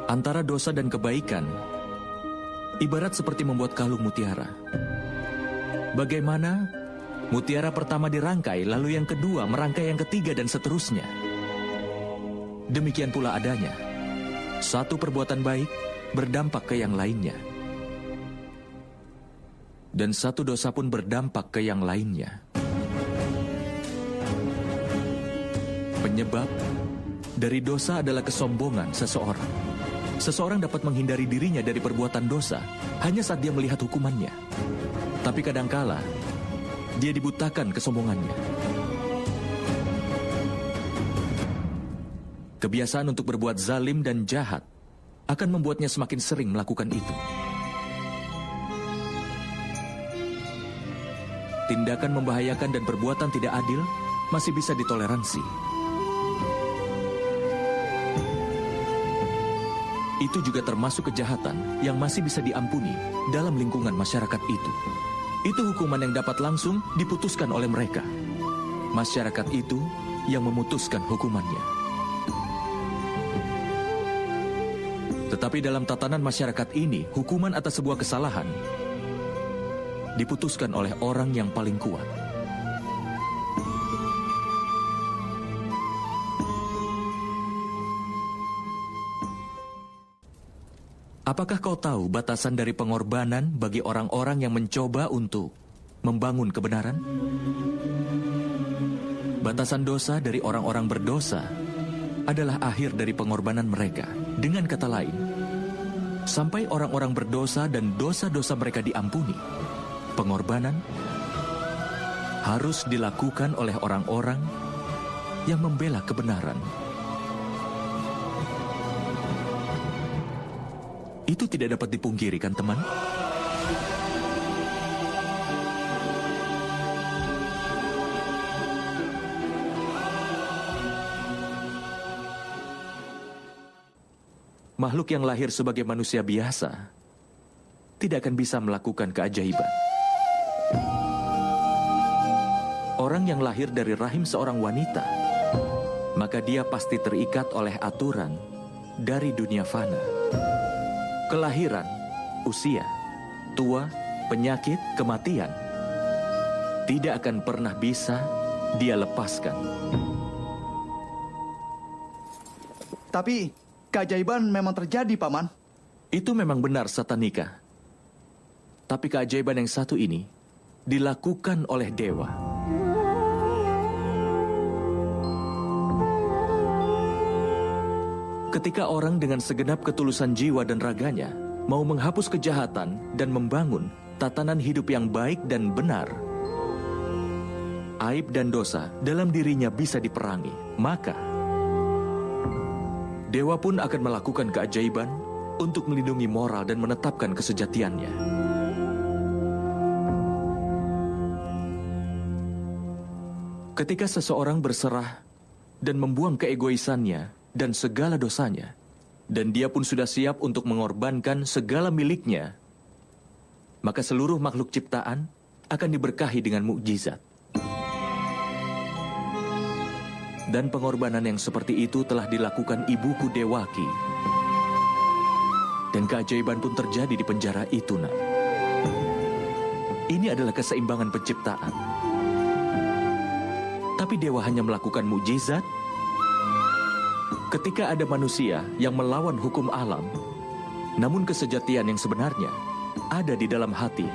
Antara dosa dan kebaikan, ibarat seperti membuat kalung mutiara. Bagaimana mutiara pertama dirangkai, lalu yang kedua merangkai yang ketiga dan seterusnya. Demikian pula adanya. Satu perbuatan baik berdampak ke yang lainnya. Dan satu dosa pun berdampak ke yang lainnya. Penyebab dari dosa adalah kesombongan seseorang. Seseorang dapat menghindari dirinya dari perbuatan dosa hanya saat dia melihat hukumannya. Tapi kadangkala dia dibutakan kesombongannya. Kebiasaan untuk berbuat zalim dan jahat akan membuatnya semakin sering melakukan itu. Tindakan membahayakan dan perbuatan tidak adil masih bisa ditoleransi. Itu juga termasuk kejahatan yang masih bisa diampuni dalam lingkungan masyarakat itu. Itu hukuman yang dapat langsung diputuskan oleh mereka. Masyarakat itu yang memutuskan hukumannya. Tetapi dalam tatanan masyarakat ini, hukuman atas sebuah kesalahan diputuskan oleh orang yang paling kuat. Apakah kau tahu batasan dari pengorbanan bagi orang-orang yang mencoba untuk membangun kebenaran? Batasan dosa dari orang-orang berdosa adalah akhir dari pengorbanan mereka. Dengan kata lain, sampai orang-orang berdosa dan dosa-dosa mereka diampuni, pengorbanan harus dilakukan oleh orang-orang yang membela kebenaran. Itu tidak dapat dipungkiri, kan, teman? Makhluk yang lahir sebagai manusia biasa tidak akan bisa melakukan keajaiban. Orang yang lahir dari rahim seorang wanita, maka dia pasti terikat oleh aturan dari dunia fana. Kelahiran, usia, tua, penyakit, kematian tidak akan pernah bisa dia lepaskan. Tapi keajaiban memang terjadi, Paman. Itu memang benar, Satanika. Tapi keajaiban yang satu ini dilakukan oleh dewa. Ketika orang dengan segenap ketulusan jiwa dan raganya mau menghapus kejahatan dan membangun tatanan hidup yang baik dan benar, aib dan dosa dalam dirinya bisa diperangi. Maka dewa pun akan melakukan keajaiban untuk melindungi moral dan menetapkan kesejatiannya. Ketika seseorang berserah dan membuang keegoisannya dan segala dosanya, dan dia pun sudah siap untuk mengorbankan segala miliknya, maka seluruh makhluk ciptaan akan diberkahi dengan mukjizat. Dan pengorbanan yang seperti itu telah dilakukan ibuku Dewaki. Dan keajaiban pun terjadi di penjara itu, nak. Ini adalah keseimbangan penciptaan. Tapi dewa hanya melakukan mukjizat ketika ada manusia yang melawan hukum alam, namun kesejatian yang sebenarnya ada di dalam hati.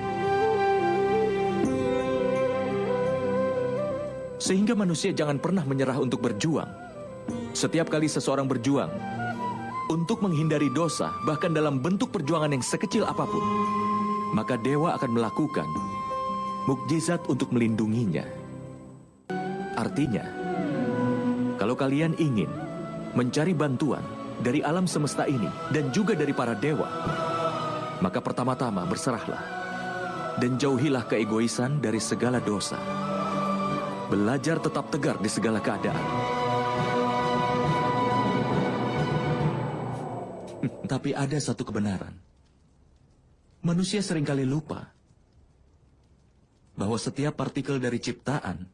Sehingga manusia jangan pernah menyerah untuk berjuang. Setiap kali seseorang berjuang untuk menghindari dosa, bahkan dalam bentuk perjuangan yang sekecil apapun, maka dewa akan melakukan mukjizat untuk melindunginya. Artinya, kalau kalian ingin mencari bantuan dari alam semesta ini dan juga dari para dewa, maka pertama-tama berserahlah dan jauhilah keegoisan dari segala dosa. Belajar tetap tegar di segala keadaan. Tapi ada satu kebenaran. Manusia seringkali lupa bahwa setiap partikel dari ciptaan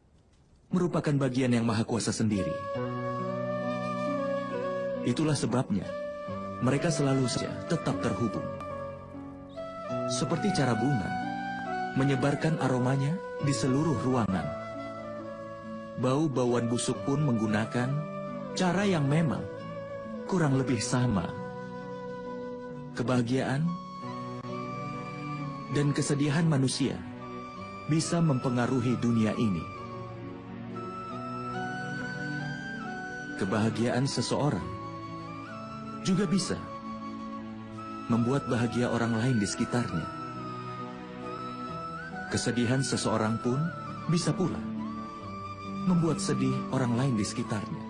merupakan bagian yang maha kuasa sendiri. Itulah sebabnya mereka selalu saja tetap terhubung. Seperti cara bunga menyebarkan aromanya di seluruh ruangan. Bau-bauan busuk pun menggunakan cara yang memang kurang lebih sama. Kebahagiaan dan kesedihan manusia bisa mempengaruhi dunia ini. Kebahagiaan seseorang juga bisa membuat bahagia orang lain di sekitarnya. Kesedihan seseorang pun bisa pula membuat sedih orang lain di sekitarnya.